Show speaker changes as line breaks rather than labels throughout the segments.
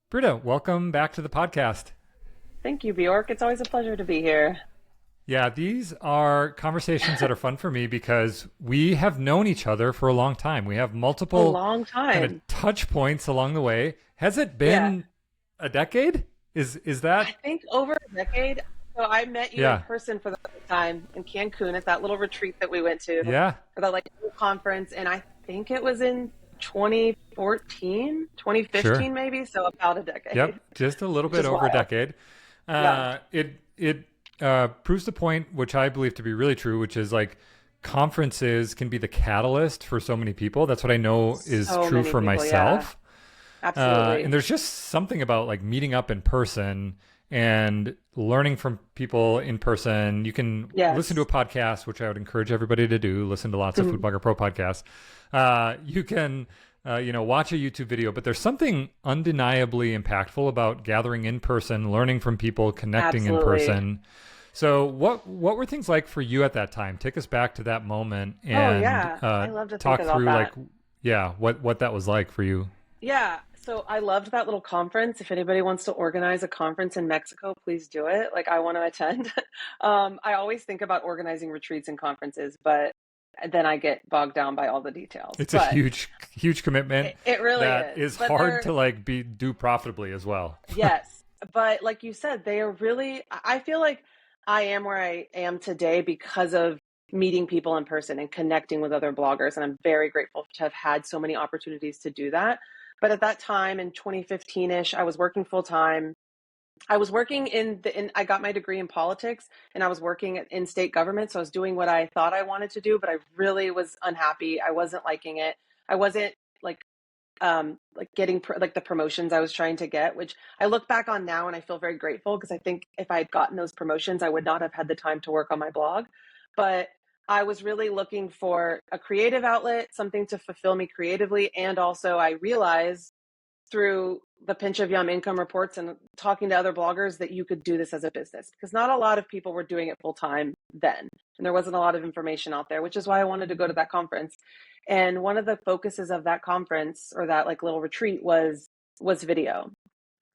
Brita, welcome back to the podcast.
Thank you, Bjork. It's always a pleasure to be here.
Yeah, these are conversations that are fun for me because we have known each other for a long time. We have
A
multiple
long
kind of
time.
touch points along the way. Has it
Yeah.
been a decade? Is
I
that?
think over a decade. So I met you in
Yeah.
person for the first time in Cancun at that little retreat that we went to
Yeah.
for that like little conference. And I think it was in 2014, twenty
Sure.
fifteen, maybe. So about a decade,
Yep. Just a little
which
bit
is
over a
wild.
decade.
Yeah.
It proves the point, which I believe to be really true, which is like conferences can be the catalyst for so many people. That's what I know is
So
true
many
for
people. Yeah.
myself. And
Absolutely.
there's just something about like meeting up in person and learning from people in person. You can listen to a
Yes.
podcast, which I would encourage everybody to do. Listen to lots of Food
Mhm.
Blogger Pro podcasts. You can, watch a YouTube video, but there's something undeniably impactful about gathering in person, learning from people, connecting in
Absolutely.
person. So, what were things like for you at that time? Take us back to that moment
Oh,
and
yeah. I love to think
talk
about
through like,
that.
yeah, what that was like for you.
Yeah, so I loved that little conference. If anybody wants to organize a conference in Mexico, please do it. Like, I want to attend. I always think about organizing retreats and conferences, but then I get bogged down by all the details.
It's a
But
huge commitment
it really
that
is.
is
But
hard
they're,
to like be do profitably as well.
yes. But like you said, they are really, I feel like I am where I am today because of meeting people in person and connecting with other bloggers. And I'm very grateful to have had so many opportunities to do that. But at that time in 2015-ish, I was working full time. I was working I got my degree in politics and I was working in state government. So I was doing what I thought I wanted to do, but I really was unhappy. I wasn't liking it. I wasn't like like getting like the promotions I was trying to get, which I look back on now and I feel very grateful because I think if I had gotten those promotions, I would not have had the time to work on my blog. But I was really looking for a creative outlet, something to fulfill me creatively. And also, I realized through the pinch of yum income reports and talking to other bloggers that you could do this as a business because not a lot of people were doing it full time then. And there wasn't a lot of information out there, which is why I wanted to go to that conference. And one of the focuses of that conference or that like little retreat was video.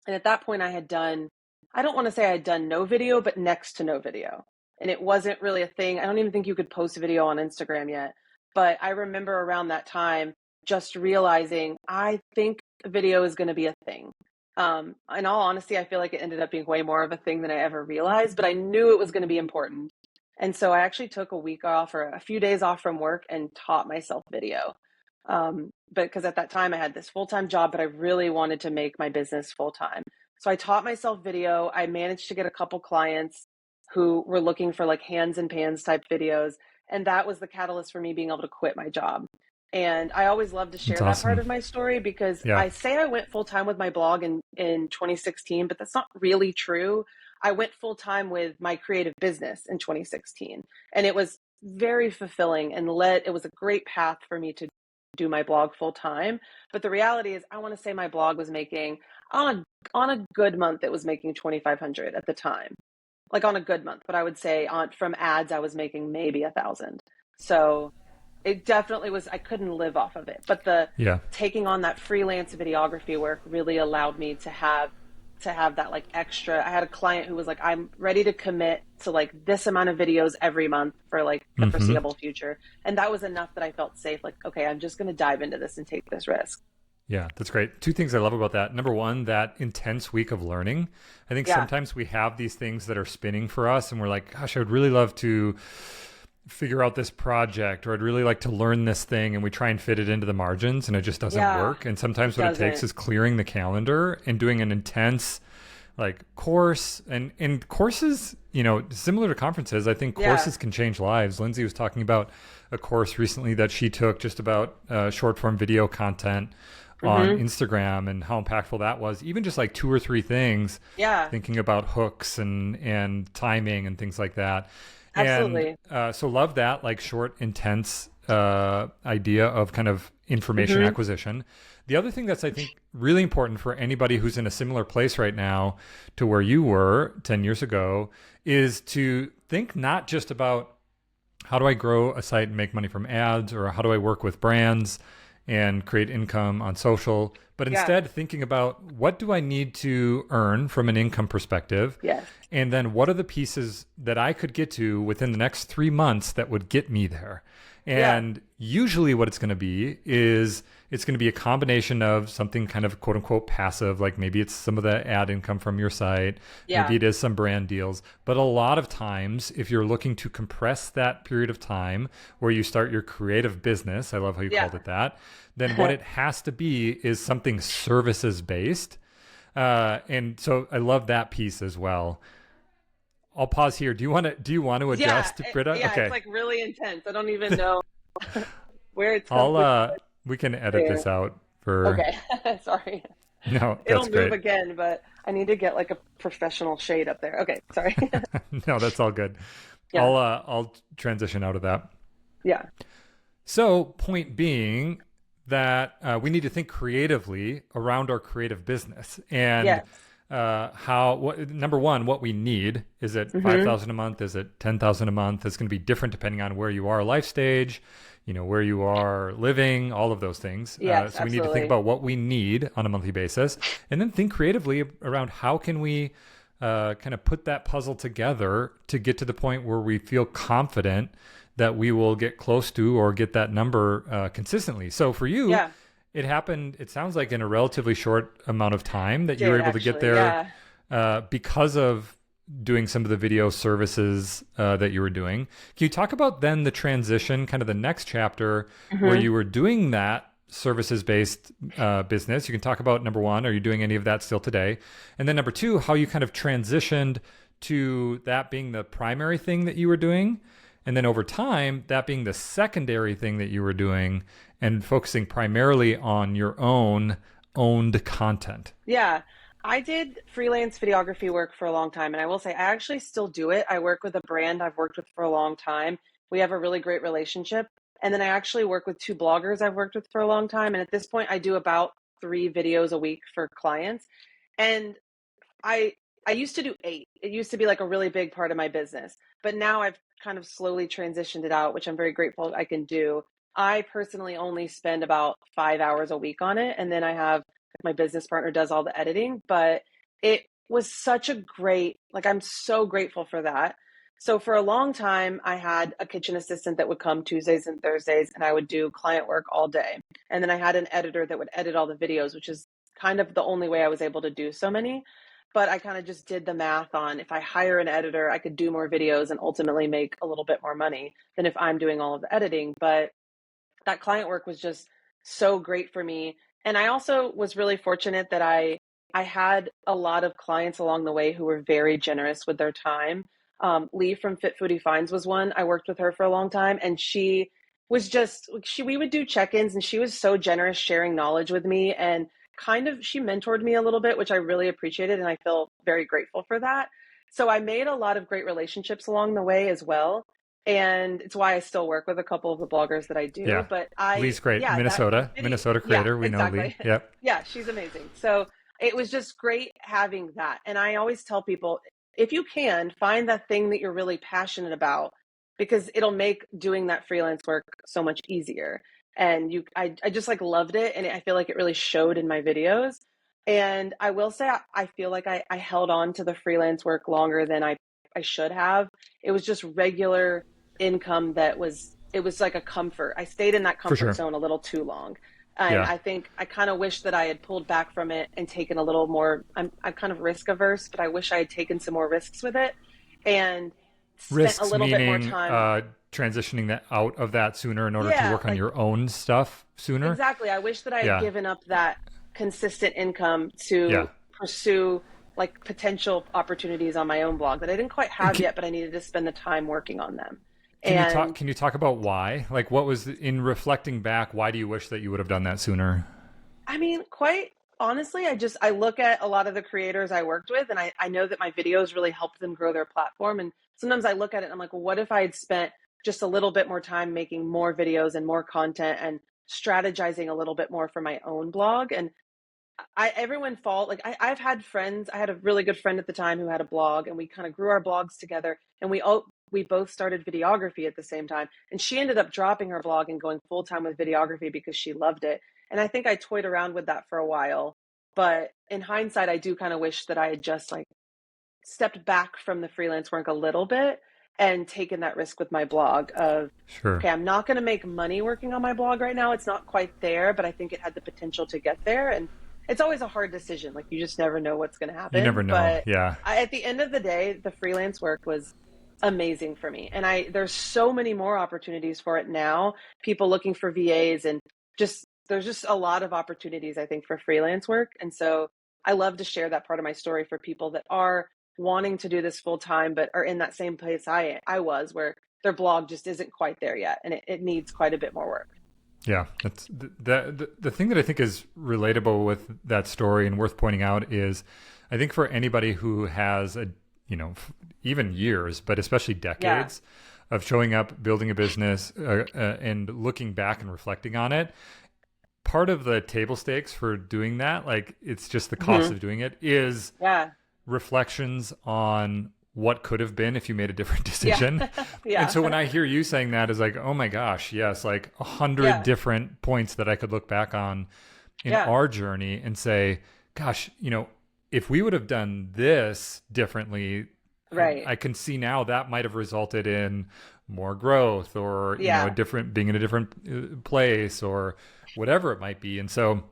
And at that point I had done, I don't want to say I had done no video, but next to no video. And it wasn't really a thing. I don't even think you could post a video on Instagram yet. But I remember around that time just realizing I think video is going to be a thing. In all honesty, I feel like it ended up being way more of a thing than I ever realized, but I knew it was going to be important. And so I actually took a week off or a few days off from work and taught myself video. But because at that time I had this full time job, but I really wanted to make my business full time. So I taught myself video. I managed to get a couple clients who were looking for like hands and pans type videos. And that was the catalyst for me being able to quit my job. And I always love to
It's
share that part
awesome.
of my story because
Yeah.
I say I went full time with my blog in 2016, but that's not really true. I went full time with my creative business in 2016, and it was very fulfilling and it was a great path for me to do my blog full time. But the reality is, I want to say my blog was making on a good month, it was making 2,500 at the time, like on a good month. But I would say on from ads, I was making maybe 1,000. So it definitely was, I couldn't live off of it, but the
Yeah.
taking on that freelance videography work really allowed me to have that like extra. I had a client who was like, I'm ready to commit to like this amount of videos every month for like the
hmm
foreseeable future, and that was enough that I felt safe, like, okay, I'm just going to dive into this and take this risk.
Yeah, that's great. Two things I love about that. Number one, that intense week of learning. I think
Yeah.
sometimes we have these things that are spinning for us and we're like, gosh, I would really love to figure out this project or I'd really like to learn this thing and we try and fit it into the margins and it just doesn't
Yeah,
work. And sometimes
it
what it takes
doesn't.
is clearing the calendar and doing an intense like course and courses, similar to conferences. I think
Yeah.
courses can change lives. Lindsay was talking about a course recently that she took just about short form video content on
Hmm.
Instagram and how impactful that was. Even just like two or three things,
Yeah,
thinking about hooks and timing and things like that. And
absolutely.
so love that like short, intense idea of kind of information
Hmm.
acquisition. The other thing that's I think really important for anybody who's in a similar place right now to where you were 10 years ago is to think not just about how do I grow a site and make money from ads or how do I work with brands and create income on social, but
Yeah.
instead thinking about what do I need to earn from an income perspective?
Yes.
And then what are the pieces that I could get to within the next 3 months that would get me there?
Yeah.
And usually what it's going to be is it's going to be a combination of something kind of quote unquote passive, like maybe it's some of the ad income from your site, maybe
Yeah.
it is some brand deals. But a lot of times, if you're looking to compress that period of time where you start your creative business, I love how you called
Yeah.
it that, then what it has to be is something services based. And so I love that piece as well. I'll pause here. Do you want to
Yeah.
adjust, Britta?
Yeah. It's
Okay.
like really intense. I don't even know where it's
I'll
coming
we can edit
there.
this out for
Okay. Sorry.
no,
It'll
that's
move
great.
again, but I need to get like a professional shade up there. Okay. Sorry.
No, that's all good.
Yeah.
I'll transition out of that.
Yeah.
So, point being that we need to think creatively around our creative business and
Yes.
number one, what we need. Is it
Mm-hmm.
5,000 a month? Is it 10,000 a month? It's going to be different depending on where you are, life stage, where you are living, all of those things.
Yes,
So we need to think
absolutely.
about what we need on a monthly basis, and then think creatively around how can we kind of put that puzzle together to get to the point where we feel confident that we will get close to or get that number consistently. So for you,
Yeah.
it happened, it sounds like in a relatively short amount of time that you were
Did
able to get
actually.
there
Yeah.
because of doing some of the video services that you were doing. Can you talk about then the transition, kind of the next chapter where
Mm-hmm.
you were doing that services based business? You can talk about number one, are you doing any of that still today? And then number two, how you kind of transitioned to that being the primary thing that you were doing. And then over time, that being the secondary thing that you were doing and focusing primarily on your own owned content.
Yeah. I did freelance videography work for a long time, and I will say I actually still do it. I work with a brand I've worked with for a long time. We have a really great relationship. And then I actually work with two bloggers I've worked with for a long time. And at this point, I do about 3 videos a week for clients. And I I used to do 8. It used to be like a really big part of my business. But now I've kind of slowly transitioned it out, which I'm very grateful I can do. I personally only spend about 5 hours a week on it, and then I have my business partner does all the editing, but it was such a great, like, I'm so grateful for that. So for a long time I had a kitchen assistant that would come Tuesdays and Thursdays, and I would do client work all day. And then I had an editor that would edit all the videos, which is kind of the only way I was able to do so many. But I kind of just did the math on, if I hire an editor, I could do more videos and ultimately make a little bit more money than if I'm doing all of the editing. But that client work was just so great for me. And I also was really fortunate that I had a lot of clients along the way who were very generous with their time. Lee from Fit Foodie Finds was one. I worked with her for a long time, and she was just she we would do check-ins, and she was so generous sharing knowledge with me, and kind of she mentored me a little bit, which I really appreciated, and I feel very grateful for that. So I made a lot of great relationships along the way as well, and it's why I still work with a couple of the bloggers that I do.
Yeah.
But
Lee's great.
yeah, that video,
Minnesota
yeah,
creator. We know Lee.
exactly.
Yep.
Yeah, she's amazing. So it was just great having that. And I always tell people, if you can, find that thing that you're really passionate about, because it'll make doing that freelance work so much easier. And I just like loved it. And I feel like it really showed in my videos. And I will say, I feel like I held on to the freelance work longer than I should have. It was just regular income it was like a comfort. I stayed in that
For
comfort
sure.
zone a little too long. And
Yeah.
I think I kind of wish that I had pulled back from it and taken a little more. I'm kind of risk averse, but I wish I had taken some more risks with it and spent a
Risks
little bit more
meaning
time.
transitioning that out of that sooner in order to
Yeah,
work on
like
your own stuff sooner.
exactly. I wish that I had
Yeah.
given up that consistent income
Yeah.
to pursue like potential opportunities on my own blog that I didn't quite have
Can,
yet, but I needed to spend the time working on them.
can you talk?
And
Can you talk about why? Like, what was in reflecting back? Why do you wish that you would have done that sooner?
I mean, quite honestly, I look at a lot of the creators I worked with, and I know that my videos really helped them grow their platform. And sometimes I look at it and I'm like, well, what if I had spent just a little bit more time making more videos and more content and strategizing a little bit more for my own blog? And everyone fall like I've had friends. I had a really good friend at the time who had a blog, and we kind of grew our blogs together, and we we both started videography at the same time. And she ended up dropping her blog and going full time with videography because she loved it. And I think I toyed around with that for a while. But in hindsight, I do kind of wish that I had just like stepped back from the freelance work a little bit and taken that risk with my blog of,
Sure.
okay, I'm not going to make money working on my blog right now. It's not quite there, but I think it had the potential to get there. And it's always a hard decision. Like you just never know what's going to
You never
happen.
know.
But
Yeah.
at the end of the day, the freelance work was amazing for me. And there's so many more opportunities for it now. People looking for VAs and there's just a lot of opportunities, I think, for freelance work. And so I love to share that part of my story for people that are wanting to do this full time, but are in that same place I was, where their blog just isn't quite there yet, and it needs quite a bit more work.
Yeah, that's the thing that I think is relatable with that story and worth pointing out is, I think for anybody who has even years, but especially decades of showing up, building a business, and looking back and reflecting on it, part of the table stakes for doing that, like it's just the cost of doing it, is reflections on what could have been if you made a different decision. And so when I hear you saying that, is like, oh my gosh, yes, like 100 different points that I could look back on in our journey and say, gosh, if we would have done this differently, I can see now that might have resulted in more growth or being in a different place or whatever it might be. And so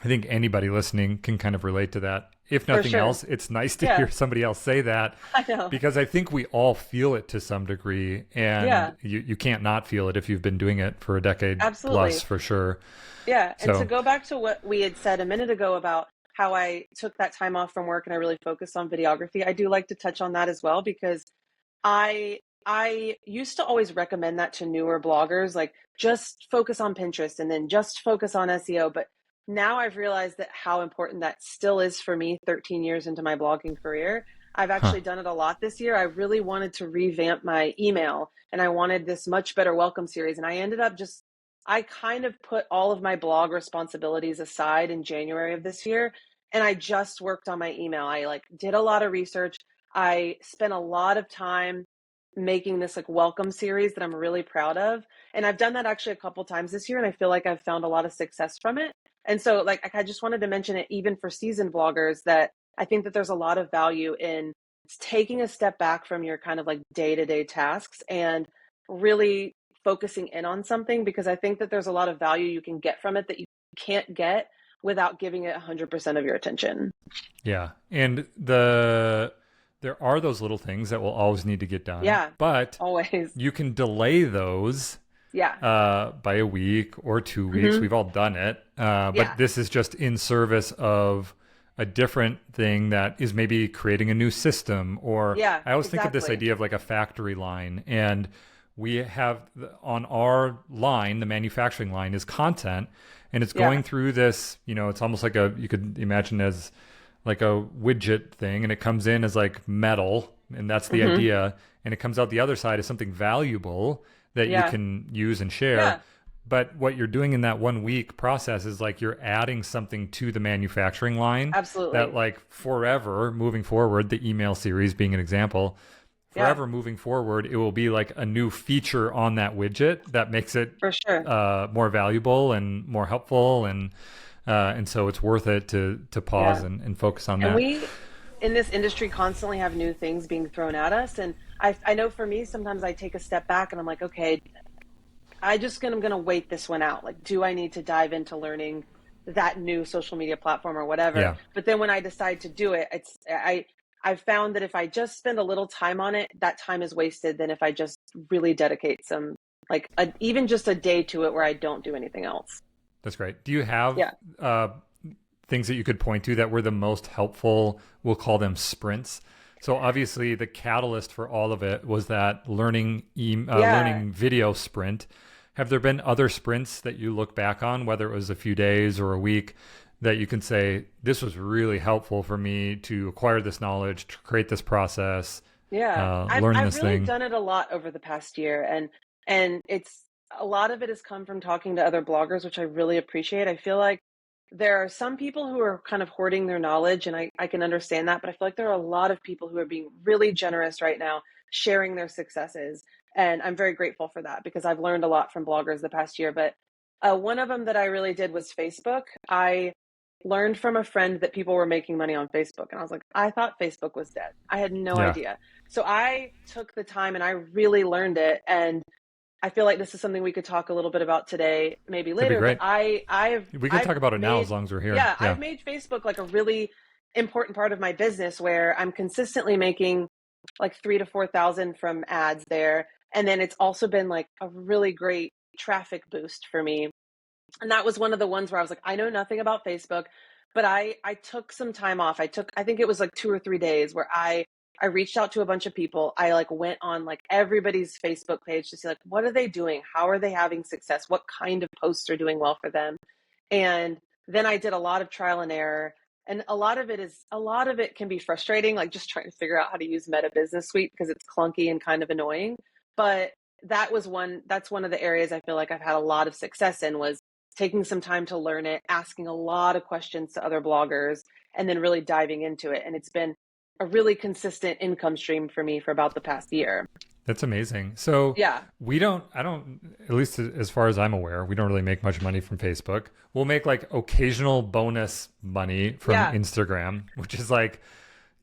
I think anybody listening can kind of relate to that. If nothing else, it's nice to hear somebody else say that.
I know.
Because I think we all feel it to some degree, and you can't not feel it if you've been doing it for a decade plus, for sure.
Yeah, and to go back to what we had said a minute ago about how I took that time off from work and I really focused on videography, I do like to touch on that as well, because I used to always recommend that to newer bloggers, like just focus on Pinterest and then just focus on SEO. But now I've realized that how important that still is for me 13 years into my blogging career. I've actually done it a lot this year. I really wanted to revamp my email and I wanted this much better welcome series. And I ended up I kind of put all of my blog responsibilities aside in January of this year. And I just worked on my email. I did a lot of research. I spent a lot of time making this welcome series that I'm really proud of. And I've done that actually a couple times this year. And I feel like I've found a lot of success from it. And so I just wanted to mention it even for seasoned bloggers, that I think that there's a lot of value in taking a step back from your kind of day-to-day tasks and really focusing in on something, because I think that there's a lot of value you can get from it that you can't get without giving it 100% of your attention.
Yeah. And there are those little things that will always need to get done.
Yeah.
But
always.
You can delay those by a week or 2 weeks. We've all done it. But this is just in service of a different thing that is maybe creating a new system. Or I always think of this idea of like a factory line. And we have on our line, the manufacturing line is content. And it's going through this, it's almost like you could imagine as like a widget thing. And it comes in as like metal. And that's the idea. And it comes out the other side as something valuable that you can use and share. But what you're doing in that 1 week process is you're adding something to the manufacturing line.
Absolutely.
That forever moving forward, the email series being an example, forever moving forward, it will be a new feature on that widget that makes it
for sure
more valuable and more helpful. And so it's worth it to pause and focus on that.
And we in this industry constantly have new things being thrown at us. And I know for me, sometimes I take a step back and I'm like, okay, I'm going to wait this one out. Do I need to dive into learning that new social media platform or whatever?
Yeah.
But then when I decide to do it, I've found that if I just spend a little time on it, that time is wasted than if I just really dedicate some, even just a day to it where I don't do anything else.
That's great. Do you have things that you could point to that were the most helpful? We'll call them sprints. So obviously the catalyst for all of it was that learning video sprint. Have there been other sprints that you look back on, whether it was a few days or a week, that you can say, this was really helpful for me to acquire this knowledge, to create this process,
I've really done it a lot over the past year. And it's a lot of it has come from talking to other bloggers, which I really appreciate. I feel like there are some people who are kind of hoarding their knowledge, and I can understand that, but I feel like there are a lot of people who are being really generous right now sharing their successes. And I'm very grateful for that because I've learned a lot from bloggers the past year. But one of them that I really did was Facebook. I learned from a friend that people were making money on Facebook. And I was like, I thought Facebook was dead. I had no
Yeah,
idea. So I took the time and I really learned it. And I feel like this is something we could talk a little bit about today, maybe
that'd be
later, but
great. We can
I've
talk about it now as
made,
long as we're here.
yeah,
Yeah.
I've made Facebook like a really important part of my business where I'm consistently making like 3 to 4 thousand from ads there. And then it's also been like a really great traffic boost for me. And that was one of the ones where I was like, I know nothing about Facebook, but I took some time off. I think it was like 2 or 3 days where I reached out to a bunch of people. I like went on like everybody's Facebook page to see like, what are they doing? How are they having success? What kind of posts are doing well for them? And then I did a lot of trial and error. And a lot of it can be frustrating, like just trying to figure out how to use Meta Business Suite because it's clunky and kind of annoying. But that's one of the areas I feel like I've had a lot of success in was taking some time to learn it, asking a lot of questions to other bloggers, and then really diving into it. And it's been a really consistent income stream for me for about the past year.
That's amazing. So
Yeah.
I don't, at least as far as I'm aware, we don't really make much money from Facebook. We'll make like occasional bonus money from
Yeah.
Instagram, which is like,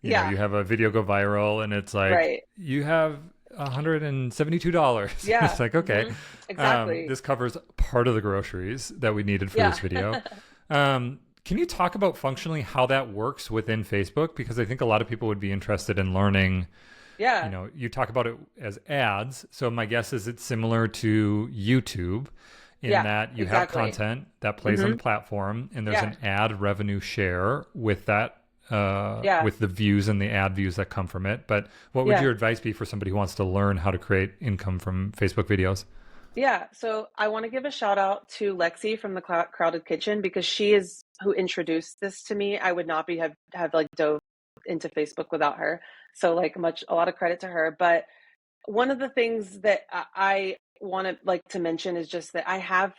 Yeah.
you have a video go viral and it's like,
Right.
you have $172. It's
Yeah.
like, okay,
Exactly.
this covers part of the groceries that we needed for
Yeah.
this video. Can you talk about functionally how that works within Facebook? Because I think a lot of people would be interested in learning.
Yeah.
You talk about it as ads. So my guess is it's similar to YouTube in
Yeah.
that you have
Exactly.
content that plays on the platform and there's
Yeah.
an ad revenue share with that,
Yeah.
with the views and the ad views that come from it. But what would
Yeah.
your advice be for somebody who wants to learn how to create income from Facebook videos?
Yeah. So I want to give a shout out to Lexi from the Crowded Kitchen because she is who introduced this to me. I would not have like dove into Facebook without her. So like a lot of credit to her. But one of the things that I want to like to mention is just that I have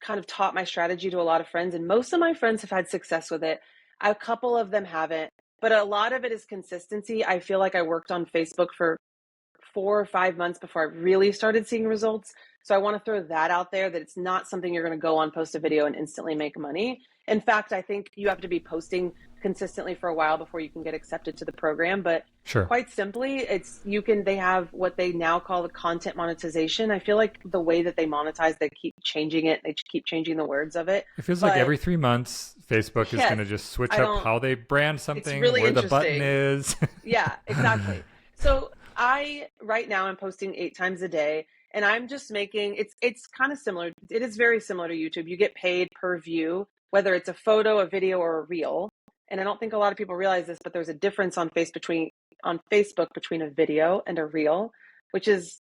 kind of taught my strategy to a lot of friends, and most of my friends have had success with it. A couple of them haven't, but a lot of it is consistency. I feel like I worked on Facebook for 4 or 5 months before I really started seeing results. So I want to throw that out there that it's not something you're going to go on, post a video and instantly make money. In fact, I think you have to be posting consistently for a while before you can get accepted to the program. But
Sure.
quite simply, they have what they now call the content monetization. I feel like the way that they monetize, they keep changing it. They keep changing the words of it.
It feels like
But
every 3 months, Facebook is
yes,
going to just switch
I
up
don't,
how they brand
it's
something,
really
where the button
interesting.
is.
Yeah, exactly. So right now I'm posting 8 times a day and I'm just making, it's kind of similar. It is very similar to YouTube. You get paid per view, whether it's a photo, a video, or a reel. And I don't think a lot of people realize this, but there's a difference on Facebook between a video and a reel, which is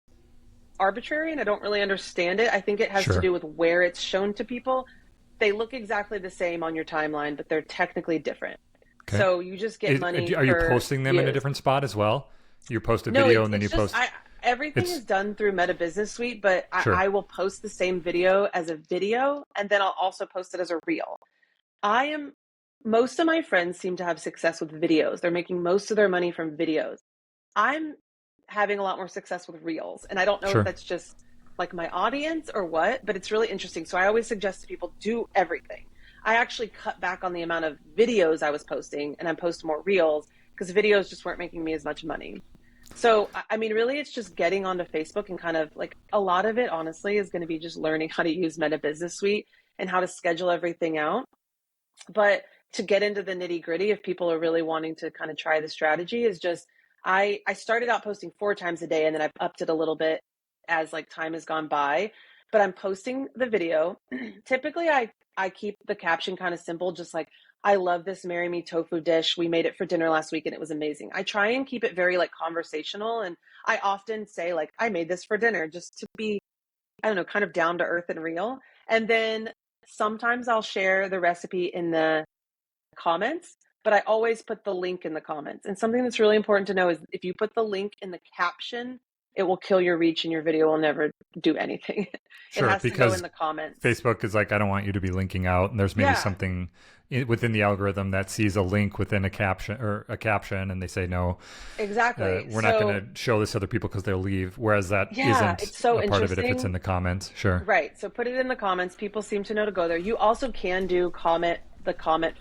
arbitrary and I don't really understand it. I think it has to
Sure.
do with where it's shown to people. They look exactly the same on your timeline, but they're technically different.
Okay.
So you just get money
Are you
per
posting them in a
views.
different spot as well? You post a
No,
video and then you
it's just
post.
everything
It's
is done through Meta Business Suite, but
sure.
I will post the same video as a video, and then I'll also post it as a reel. I am Most of my friends seem to have success with videos. They're making most of their money from videos. I'm having a lot more success with reels, and I don't know if
Sure.
that's just like my audience or what, but it's really interesting. So I always suggest to people do everything. I actually cut back on the amount of videos I was posting, and I post more reels because videos just weren't making me as much money. So, I mean, really, it's just getting onto Facebook and kind of like a lot of it, honestly, is going to be just learning how to use Meta Business Suite and how to schedule everything out. But to get into the nitty gritty, if people are really wanting to kind of try the strategy, is just I started out posting 4 times a day and then I've upped it a little bit as like time has gone by. But I'm posting the video. Typically, I keep the caption kind of simple, just like, I love this Marry Me tofu dish. We made it for dinner last week and it was amazing. I try and keep it very like conversational. And I often say like, I made this for dinner just to be, I don't know, kind of down to earth and real. And then sometimes I'll share the recipe in the comments, but I always put the link in the comments. And something that's really important to know is if you put the link in the caption, it will kill your reach and your video will never do anything. It
Sure.
has to go in
Because
the comments.
Facebook is like, I don't want you to be linking out. And there's maybe
Yeah.
something within the algorithm that sees a link within a caption, and they say no,
Exactly.
we're not
So
going to show this to other people because they'll leave. Whereas that
yeah,
isn't
it's so
a part of it if it's in
interesting.
the comments. Sure.
Right. So put it in the comments. People seem to know to go there. You also can do comment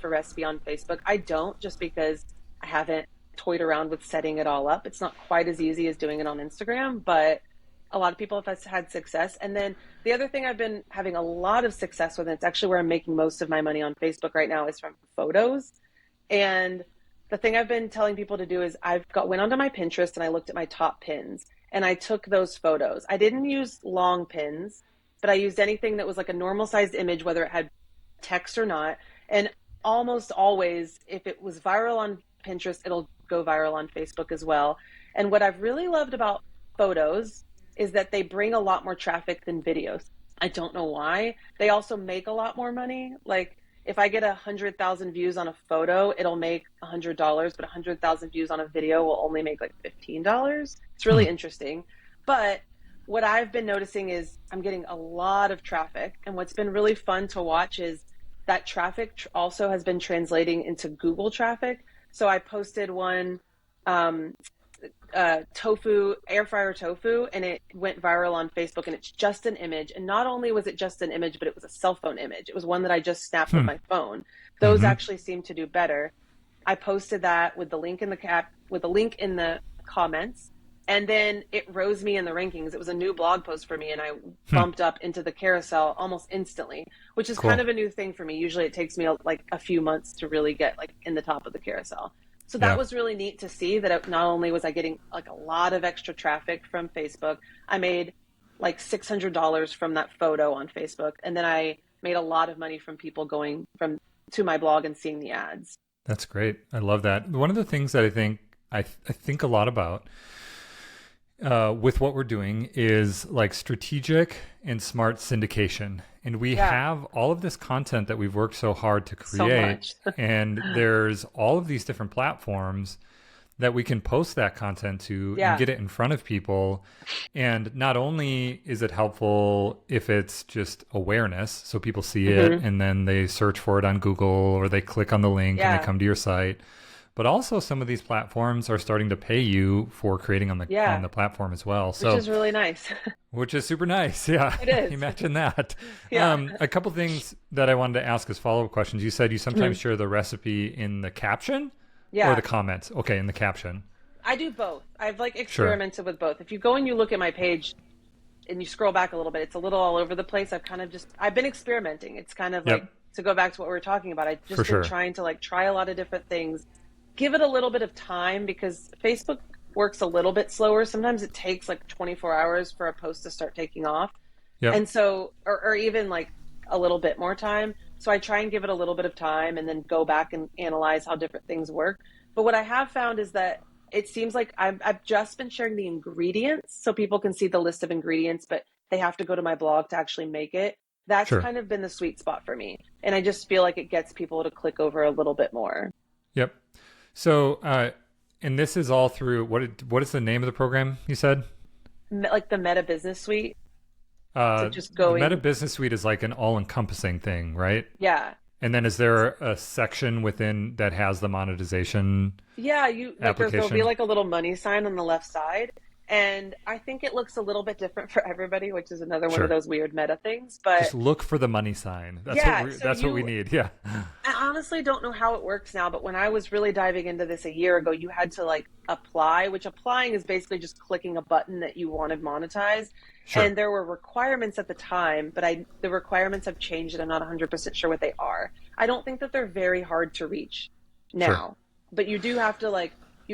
for recipe on Facebook. I don't, just because I haven't toyed around with setting it all up. It's not quite as easy as doing it on Instagram, but a lot of people have had success. And then the other thing I've been having a lot of success with, and it's actually where I'm making most of my money on Facebook right now, is from photos. And the thing I've been telling people to do is went onto my Pinterest and I looked at my top pins and I took those photos. I didn't use long pins, but I used anything that was like a normal sized image, whether it had text or not. And almost always, if it was viral on Pinterest, it'll go viral on Facebook as well. And what I've really loved about photos is that they bring a lot more traffic than videos. I don't know why. They also make a lot more money. Like if I get 100,000 views on a photo, it'll make $100, but 100,000 views on a video will only make like $15. It's
Hmm.
really interesting. But what I've been noticing is I'm getting a lot of traffic. And what's been really fun to watch is that traffic also has been translating into Google traffic. So I posted one um, tofu, air fryer tofu, and it went viral on Facebook. And it's just an image. And not only was it just an image, but it was a cell phone image. It was one that I just snapped with
Hmm.
my phone. Those
Mm-hmm.
actually seem to do better. I posted that with the link in the comments, and then it rose me in the rankings. It was a new blog post for me, and I
Hmm.
bumped up into the carousel almost instantly, which is kind
Cool.
of a new thing for me. Usually it takes me like a few months to really get like in the top of the carousel. So that
Yeah.
was really neat to see that not only was I getting like a lot of extra traffic from Facebook, I made like $600 from that photo on Facebook, and then I made a lot of money from people going from to my blog and seeing the ads.
That's great. I love that. One of the things that I think a lot about with what we're doing is like strategic and smart syndication. And we
Yeah,
have all of this content that we've worked so hard to
so
create.
much.
And there's all of these different platforms that we can post that content to and
Yeah.
get it in front of people. And not only is it helpful if it's just awareness, so people see it
Hmm.
and then they search for it on Google or they click on the link and they
Yeah.
come to your site, but also some of these platforms are starting to pay you for creating on
Yeah.
the platform as well.
Which
So,
is really nice.
which is super nice. Yeah,
It is.
imagine that.
Yeah.
A couple things that I wanted to ask as follow-up questions. You said you sometimes
Mhm.
share the recipe in the caption or the
Yeah.
comments. Okay, in the caption.
I do both. I've like
Sure.
experimented with both. If you go and you look at my page and you scroll back a little bit, it's a little all over the place. I've been experimenting. It's kind of like,
Yep,
to go back to what we were talking about, I've
for
just been
sure.
trying to like try a lot of different things, give it a little bit of time, because Facebook works a little bit slower. Sometimes it takes like 24 hours for a post to start taking off.
Yep,
And so, or even like a little bit more time. So I try and give it a little bit of time and then go back and analyze how different things work. But what I have found is that it seems like I've just been sharing the ingredients so people can see the list of ingredients, but they have to go to my blog to actually make it. That's
sure.
kind of been the sweet spot for me. And I just feel like it gets people to click over a little bit more.
Yep. So, and this is all through what is the name of the program you said?
Like the Meta Business Suite. So just
The Meta
going,
Business Suite is like an all-encompassing thing, right?
yeah.
And then is there a section within that has the monetization
Yeah, you like there'll be
application?
like a little money sign on the left side. And I think it looks a little bit different for everybody, which is another one of
Sure.
those weird meta things.
Just
But
look for the money sign.
yeah, so
That's what we need. Yeah.
I honestly don't know how it works now, but when I was really diving into this a year ago, you had to like apply, which applying is basically just clicking a button that you wanted monetized.
Sure.
And there were requirements at the time, but the requirements have changed and I'm not 100% sure what they are. I don't think that they're very hard to reach
Sure.
now, but you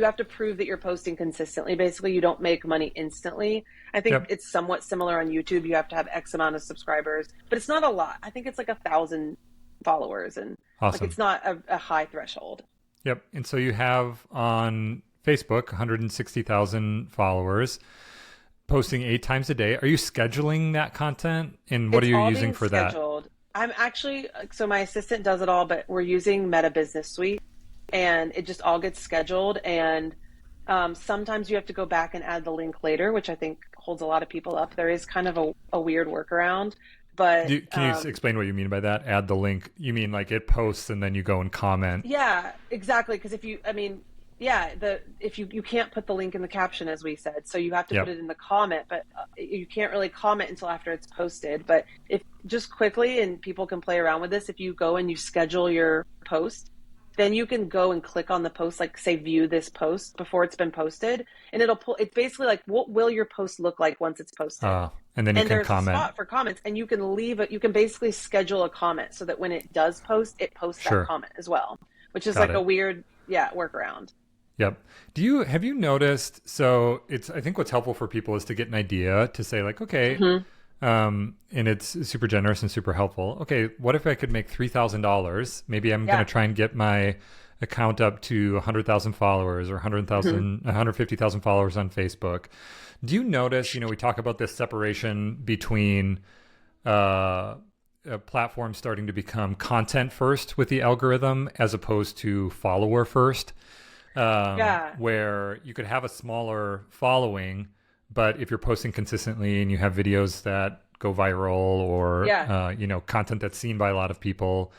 have to prove that you're posting consistently. Basically, you don't make money instantly. I think
Yep.
it's somewhat similar on YouTube. You have to have X amount of subscribers, but it's not a lot. I think it's like 1,000 followers, and like
Awesome.
it's not a high threshold.
Yep. And so you have on Facebook 160,000 followers posting 8 times a day. Are you scheduling that content? And what are
It's
you
all
using
being
for that?
scheduled. I'm actually, so my assistant does it all, but we're using Meta Business Suite, and it just all gets scheduled. And sometimes you have to go back and add the link later, which I think holds a lot of people up. There is kind of a weird workaround, But
Can you explain what you mean by that? Add the link. You mean like it posts and then you go and comment?
yeah, exactly. Because if you, I mean, yeah, the if you can't put the link in the caption as we said, so you have to put
Yep.
it in the comment, but you can't really comment until after it's posted. But if just quickly, and people can play around with this, if you go and you schedule your post, then you can go and click on the post, like say view this post before it's been posted, and it'll pull. It's basically like what will your post look like once it's posted.
And then you
And
can
there's a
comment.
spot for comments, and you can leave it. You can basically schedule a comment so that when it does post, it posts that
Sure.
comment as well, which is
Got
like a
it.
weird, yeah, workaround.
Yep. Have you noticed? So I think what's helpful for people is to get an idea to say like, okay,
Hmm.
and it's super generous and super helpful. Okay, what if I could make $3,000? Maybe I'm going
Yeah.
to try and get my account up to 100,000 followers or
Hmm.
150,000 followers on Facebook. Do you notice, we talk about this separation between a platform starting to become content first with the algorithm as opposed to follower first,
Yeah.
where you could have a smaller following, but if you're posting consistently and you have videos that go viral or
Yeah.
content that's seen by a lot of people,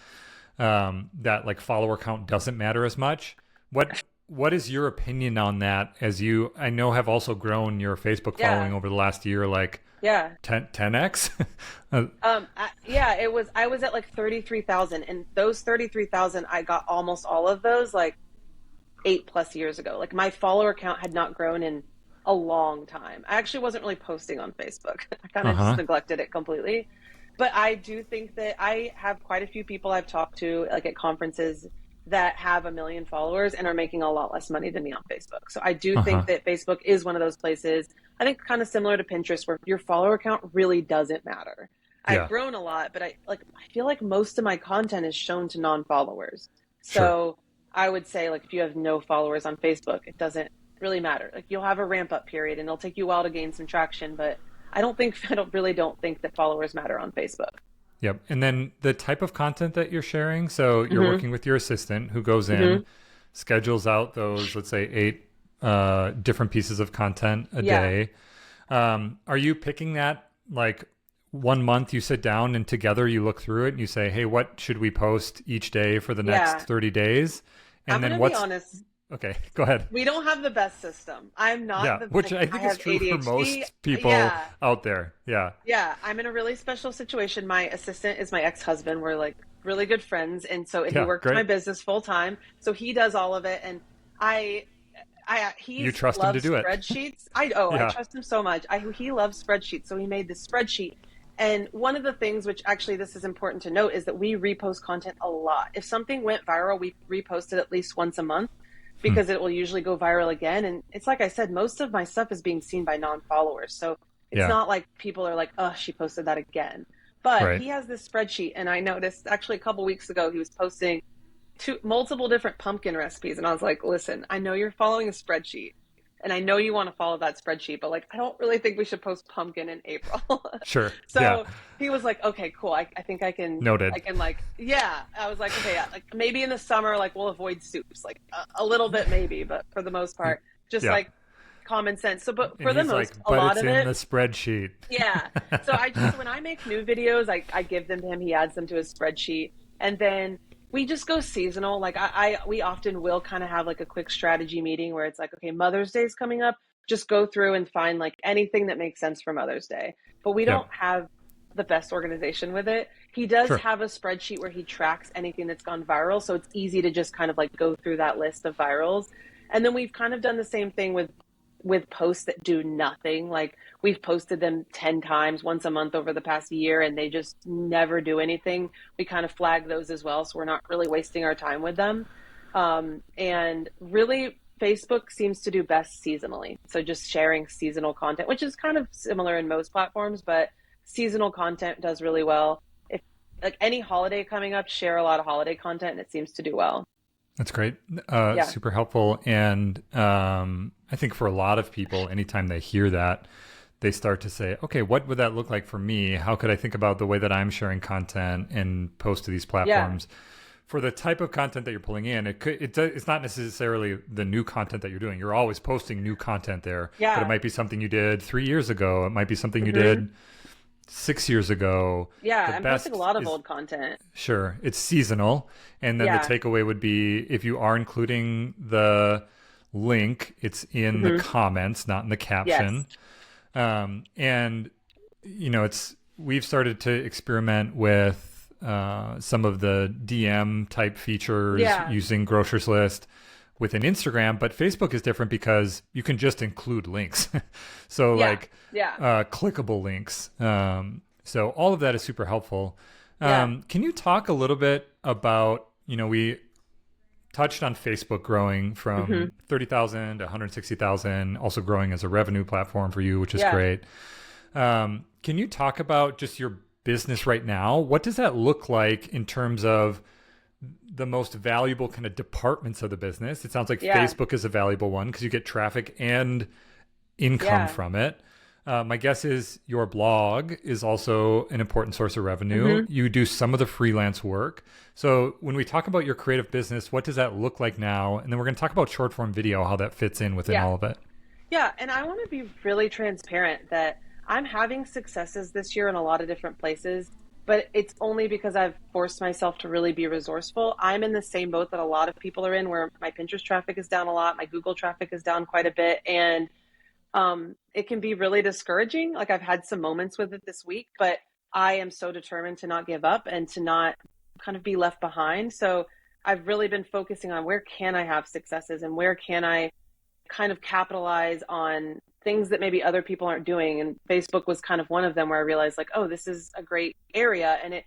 that like follower count doesn't matter as much. What is your opinion on that? As you, I know, have also grown your Facebook following
Yeah.
over the last year, like
Yeah.
10x. uh,
Yeah, I was at like 33,000, and those 33,000, I got almost all of those like 8+ years ago. Like my follower count had not grown in a long time. I actually wasn't really posting on Facebook. I kind of just
huh.
neglected it completely. But I do think that I have quite a few people I've talked to, like at conferences, that have 1 million followers and are making a lot less money than me on Facebook. So I do
Uh
think
huh.
that Facebook is one of those places, I think kind of similar to Pinterest, where your follower count really doesn't matter. I've
Yeah.
grown a lot, but I feel like most of my content is shown to non-followers.
Sure.
So I would say like if you have no followers on Facebook, it doesn't really matter. Like you'll have a ramp up period and it'll take you a while to gain some traction, but I don't think that followers matter on Facebook.
Yep. And then the type of content that you're sharing. So you're
Mhm.
working with your assistant who goes in,
Mhm.
schedules out those, let's say, 8 different pieces of content a
Yeah.
day. Are you picking that like 1 month you sit down and together you look through it and you say, hey, what should we post each day for the next
Yeah.
30 days?
I'm
And
going
then
to be
what's
honest.
okay, go ahead.
We don't have the best system. I'm not
Yeah,
the
which
like
I
I
think is
have
true for
ADHD.
most people
Yeah.
out there. Yeah.
Yeah, I'm in a really special situation. My assistant is my ex-husband. We're like really good friends, and so he
Yeah,
works my
great.
business full time. So he does all of it, and I
You
he's
trust him to
loves
do it.
spreadsheets. I
Yeah.
trust him so much. He loves spreadsheets, so he made this spreadsheet. And one of the things, which actually this is important to note, is that we repost content a lot. If something went viral, we repost it at least once a month
Hmm.
because it will usually go viral again. And it's like I said, most of my stuff is being seen by non-followers. So it's
Yeah.
not like people are like, oh, she posted that again. But
Right.
he has this spreadsheet, and I noticed actually a couple weeks ago he was posting multiple different pumpkin recipes, and I was like, listen, I know you're following a spreadsheet, and I know you want to follow that spreadsheet, but like, I don't really think we should post pumpkin in April.
Sure. Yeah.
So he was like, okay, cool. I think I
Noted.
can like, yeah. I was like, okay, yeah, like maybe in the summer, like we'll avoid soups, like a little bit maybe, but for the most part, just
Yeah.
like common sense. So, but
And
for the
he's
most,
like,
a
but
lot
it's
of
in
it,
the spreadsheet.
yeah. So when I make new videos, I give them to him. He adds them to his spreadsheet. And then we just go seasonal. Like we often will kind of have like a quick strategy meeting where it's like, okay, Mother's Day is coming up. Just go through and find like anything that makes sense for Mother's Day. But we don't
Yep.
have the best organization with it. He does
Sure.
have a spreadsheet where he tracks anything that's gone viral. So it's easy to just kind of like go through that list of virals. And then we've kind of done the same thing with posts that do nothing. Like we've posted them 10 times once a month over the past year and they just never do anything. We kind of flag those as well. So we're not really wasting our time with them. And really, Facebook seems to do best seasonally. So just sharing seasonal content, which is kind of similar in most platforms, but seasonal content does really well. If like any holiday coming up, share a lot of holiday content and it seems to do well.
That's great.
Yeah.
Super helpful. And I think for a lot of people, anytime they hear that, they start to say, okay, what would that look like for me? How could I think about the way that I'm sharing content and post to these
Yeah.
platforms? For the type of content that you're pulling in, it's not necessarily the new content that you're doing. You're always posting new content there, but it
Yeah.
might be something you did 3 years ago. It might be something you
Hmm.
did 6 years ago,
Yeah,
the
I'm posting a
best
lot of
is
old content.
sure it's seasonal. And then the
Yeah.
takeaway would be if you are including the link, it's in the
Hmm.
comments, not in the
Yes.
caption. And it's we've started to experiment with some of the DM type features
Yeah.
using Grocer's List within Instagram, but Facebook is different because you can just include links. So
Yeah.
like
Yeah.
clickable links. So all of that is super helpful.
Yeah.
Can you talk a little bit about, we touched on Facebook growing
Hmm.
from 30,000 to 160,000, also growing as a revenue platform for you, which is
Yeah.
great. Can you talk about just your business right now? What does that look like in terms of the most valuable kind of departments of the business? It sounds like
Yeah.
Facebook is a valuable one because you get traffic and income
Yeah.
from it. My guess is your blog is also an important source of revenue.
Hmm.
You do some of the freelance work. So when we talk about your creative business, what does that look like now? And then we're going to talk about short form video, how that fits in within
Yeah.
all of it.
Yeah. And I want to be really transparent that I'm having successes this year in a lot of different places, but it's only because I've forced myself to really be resourceful. I'm in the same boat that a lot of people are in, where my Pinterest traffic is down a lot, my Google traffic is down quite a bit. And it can be really discouraging. Like, I've had some moments with it this week, but I am so determined to not give up and to not kind of be left behind. So I've really been focusing on where can I have successes and where can I kind of capitalize on things that maybe other people aren't doing. And Facebook was kind of one of them, where I realized, like, oh, this is a great area. And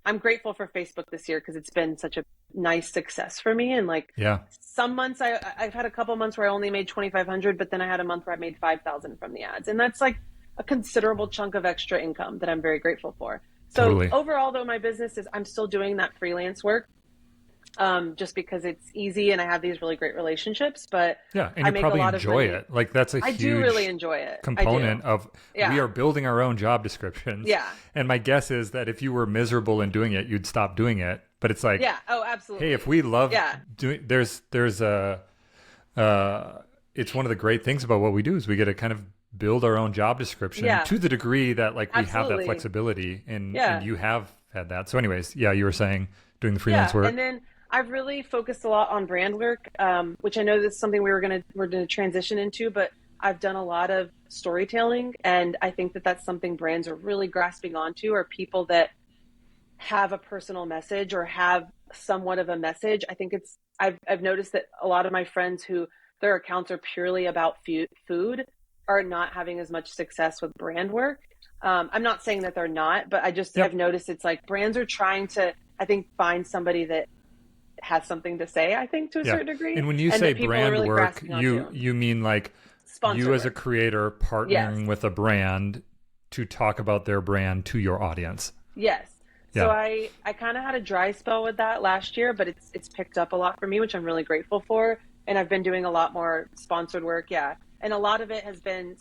I'm grateful for Facebook this year because it's been such a nice success for me. And like,
Yeah,
some months I've had a couple months where I only made 2,500, but then I had a month where I made 5,000 from the ads. And that's like a considerable chunk of extra income that I'm very grateful for. So
totally.
overall, though, my business is, I'm still doing that freelance work, just because it's easy and I have these really great relationships, but
Yeah, and
I
you
make a
probably
lot of
enjoy
money.
it. Like that's a
I do really
huge
enjoy it. I do.
component of we
Yeah.
are building our own job descriptions.
Yeah.
And my guess is that if you were miserable in doing it, you'd stop doing it. But it's like,
Yeah. Oh,
hey, if
absolutely.
we love
Yeah.
doing, there's a, it's one of the great things about what we do is we get to kind of build our own job description
Yeah.
to the degree that like we have that
Absolutely.
flexibility and
Yeah.
you have had that. So anyways, yeah, you were saying doing the freelance
Yeah. And
work.
then I've really focused a lot on brand work, which I know that's something we're gonna transition into, but I've done a lot of storytelling, and I think that that's something brands are really grasping onto, are people that have a personal message or have somewhat of a message. I think I've noticed that a lot of my friends who their accounts are purely about food are not having as much success with brand work. I'm not saying that they're not, but I just have
Yep.
noticed it's like brands are trying to, I think, find somebody that has something to say, I think, to a
Yeah.
certain degree,
And when you
and
say
that people are
brand
really
work,
grasping
you
onto.
you mean like you
Sponsored
as a
work.
creator
Yes.
partnering with a brand to talk about their brand to your audience.
Yes. So
Yeah.
I kind of had a dry spell with that last year, but it's picked up a lot for me, which I'm really grateful for. And I've been doing a lot more sponsored work, yeah. And a lot of it has been,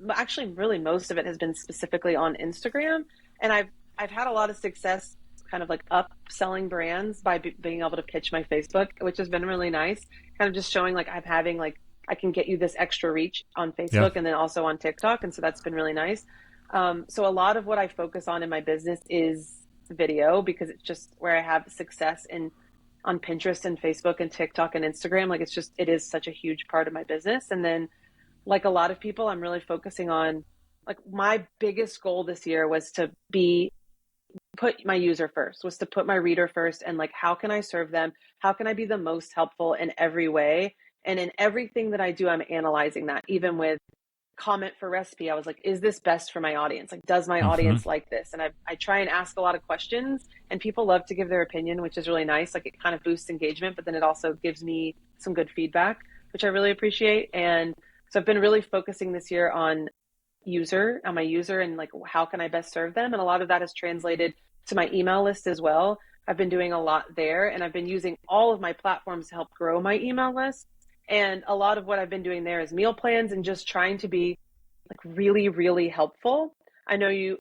actually, really most of it has been specifically on Instagram. And I've had a lot of success kind of like upselling brands by being able to pitch my Facebook, which has been really nice. Kind of just showing like I'm having like, I can get you this extra reach on
Yeah.
Facebook and then also on TikTok. And so that's been really nice. So a lot of what I focus on in my business is video, because it's just where I have success in on Pinterest and Facebook and TikTok and Instagram. Like, it's just, it is such a huge part of my business. And then, like a lot of people, I'm really focusing on, like, my biggest goal this year was to put my user first, was to put my reader first, and like, how can I serve them? How can I be the most helpful in every way? And in everything that I do, I'm analyzing that. Even with comment for recipe, I was like, is this best for my audience? Like, does my
Hmm.
audience like this? And I try and ask a lot of questions, and people love to give their opinion, which is really nice. Like, it kind of boosts engagement, but then it also gives me some good feedback, which I really appreciate. And so I've been really focusing this year on my user, and like, how can I best serve them? And a lot of that has translated to my email list as well. I've been doing a lot there, and I've been using all of my platforms to help grow my email list. And a lot of what I've been doing there is meal plans and just trying to be like really, really helpful. I know you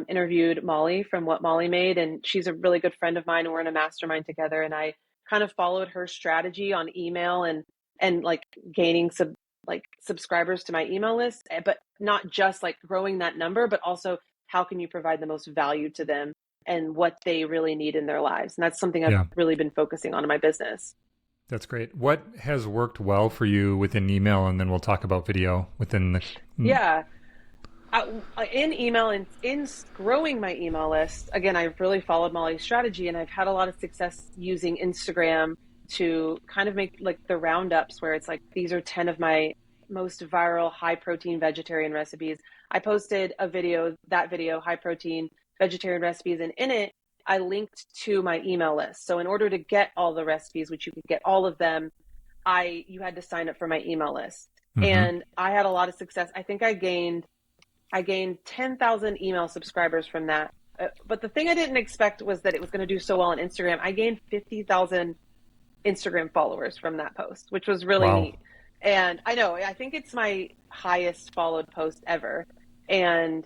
interviewed Molly from What Molly Made, and she's a really good friend of mine, and we're in a mastermind together. And I kind of followed her strategy on email, and like gaining subscribers to my email list, but not just like growing that number, but also how can you provide the most value to them and what they really need in their lives. And that's something I've
Yeah.
really been focusing on in my business.
That's great. What has worked well for you within email? And then we'll talk about video within the.
Yeah. In email and in growing my email list, again, I've really followed Molly's strategy and I've had a lot of success using Instagram to kind of make like the roundups where it's like, these are 10 of my most viral high protein vegetarian recipes. I posted a video, that video, high protein vegetarian recipes, and in it, I linked to my email list. So in order to get all the recipes, which you could get all of them, you had to sign up for my email list.
Mm-hmm.
And I had a lot of success. I think I gained 10,000 email subscribers from that. But the thing I didn't expect was that it was going to do so well on Instagram. I gained 50,000 Instagram followers from that post, which was really
Wow.
neat. And I know, I think it's my highest followed post ever. And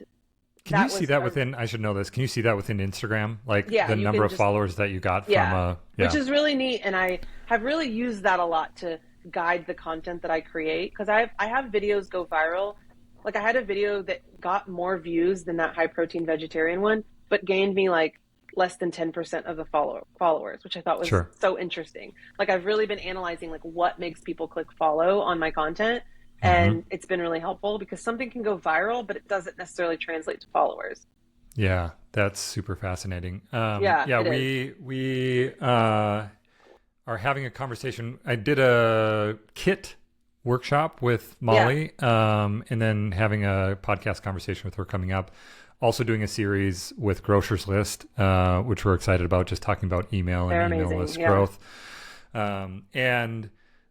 Can you
that
see
was,
that within, I should know this, can you see that within Instagram? Like
yeah,
the
you
number
can
of
just,
followers that you got from
yeah,
yeah.
which is really neat. And I have really used that a lot to guide the content that I create. Because I have videos go viral. Like I had a video that got more views than that high protein vegetarian one, but gained me like less than 10% of the followers, which I thought was
Sure.
so interesting. Like I've really been analyzing like what makes people click follow on my content.
Mm-hmm.
And it's been really helpful because something can go viral, but it doesn't necessarily translate to followers.
Yeah, that's super fascinating.
Yeah,
Yeah,
it is.
we are having a conversation. I did a kit workshop with
Yeah,
Molly, and then having a podcast conversation with her coming up. Also doing a series with Grocer's List, which we're excited about, just talking about email and
they're
email
amazing.
list
Yeah.
growth. And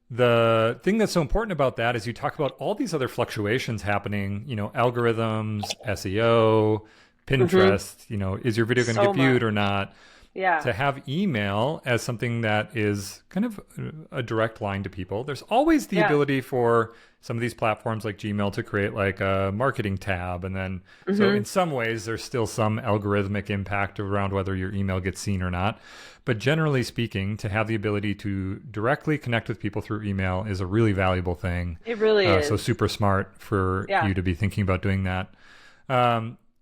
the thing that's so important about that is you talk about all these other fluctuations happening, algorithms, SEO,
Hmm.
Pinterest, is your video going to
So
get viewed
much.
or not?
Yeah.
To have email as something that is kind of a direct line to people. There's always the
Yeah.
ability for some of these platforms like Gmail to create like a marketing tab. And then, so
Hmm.
in some ways, there's still some algorithmic impact around whether your email gets seen or not. But generally speaking, to have the ability to directly connect with people through email is a really valuable thing.
It really
So
is.
super smart for
Yeah.
you to be thinking about doing that.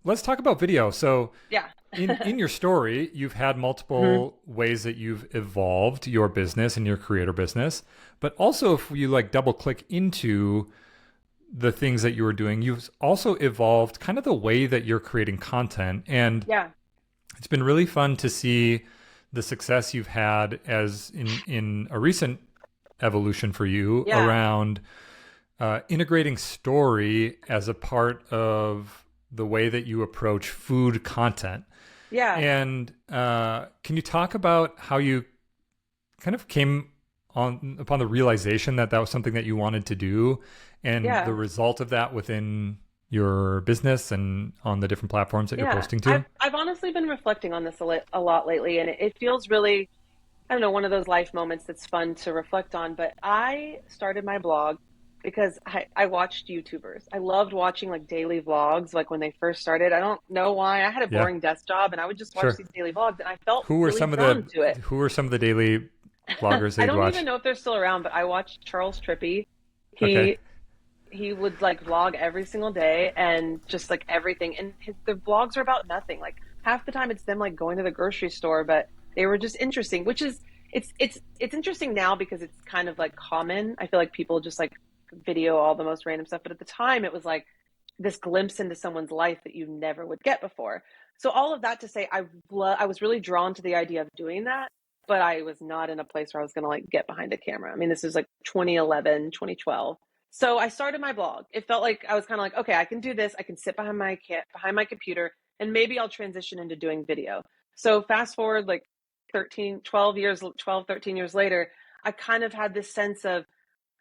Let's talk about video. So,
Yeah.
in your story, you've had
Hmm.
multiple ways that you've evolved your business and your creator business. But also, if you like double click into the things that you were doing, you've also evolved kind of the way that you're creating content. And
Yeah.
it's been really fun to see the success you've had as in a recent evolution for you
Yeah.
around integrating story as a part of the way that you approach food content.
Yeah.
And can you talk about how you kind of came on upon the realization that that was something that you wanted to do, and the
Yeah.
result of that within your business and on the different platforms that you're
Yeah.
posting to?
I've honestly been reflecting on this a lot lately, and it feels really, I don't know, one of those life moments that's fun to reflect on. But I started my blog because I watched YouTubers. I loved watching like daily vlogs, like when they first started. I don't know why. I had a
Yeah,
boring desk job and I would just watch
sure.
these daily vlogs and I felt
Who were
really
some of
drawn
the
to it.
who were some of the daily vloggers that
I
you'd
don't even
watch?
know if they're still around, but I watched Charles Trippy.
Okay.
He would like vlog every single day and just like everything. And the vlogs are about nothing. Like half the time it's them like going to the grocery store, but they were just interesting, which is it's interesting now because it's kind of like common. I feel like people just like video all the most random stuff, but at the time it was like this glimpse into someone's life that you never would get before. So all of that to say, I was really drawn to the idea of doing that, but I was not in a place where I was going to like get behind a camera. I mean, this is like 2011, 2012. So I started my blog. It felt like I was kind of like, okay, I can do this. I can sit behind my computer and maybe I'll transition into doing video. So fast forward like 13 years later, I kind of had this sense of